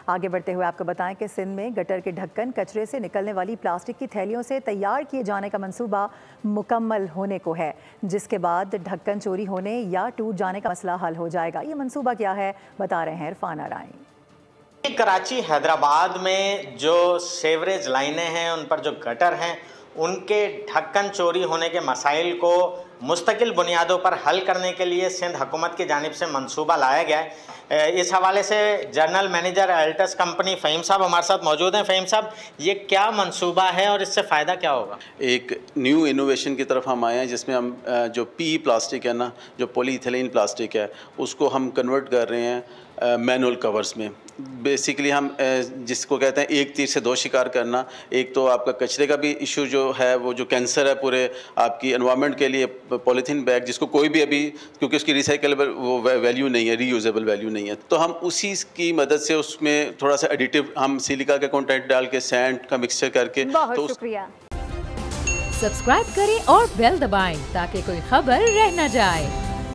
आगे बढ़ते हुए आपको बताएं कि सिंध में गटर के ढक्कन कचरे से निकलने वाली प्लास्टिक की थैलियों से तैयार किए जाने का मंसूबा मुकम्मल होने को है, जिसके बाद ढक्कन चोरी होने या टूट जाने का मसला हल हो जाएगा। ये मंसूबा क्या है, बता रहे हैं इरफान आराई। कराची हैदराबाद में जो सेवरेज लाइनें हैं, उन पर जो गटर हैं, उनके ढक्कन चोरी होने के मसाइल को मुस्तकिल बुनियादों पर हल करने के लिए सिंध हुकूमत की जानिब से मंसूबा लाया गया है। इस हवाले से जनरल मैनेजर एल्टस कंपनी फ़हीम साहब हमारे साथ मौजूद हैं। फ़हीम साहब, ये क्या मंसूबा है और इससे फ़ायदा क्या होगा? एक न्यू इनोवेशन की तरफ हम आए हैं, जिसमें हम जो पी प्लास्टिक है ना, जो पॉलीइथिलीन प्लास्टिक है, उसको हम कन्वर्ट कर रहे हैं मैनुअल कवर्स में। बेसिकली हम जिसको कहते हैं एक तीर से दो शिकार करना। एक तो आपका कचरे का भी इशू जो है, वो जो कैंसर है पूरे आपकी एनवायरनमेंट के लिए, पॉलीथीन बैग जिसको कोई भी अभी, क्योंकि उसकी रिसाइकलेबल वो वैल्यू नहीं है, रीयूजेबल वैल्यू नहीं है, तो हम उसी की मदद से उसमें थोड़ा सा एडिटिव हम सिलिका का कंटेंट डाल के, सैंड का मिक्सचर करके। बहुत शुक्रिया। सब्सक्राइब करें और बेल दबाएं ताकि कोई खबर रह न जाए।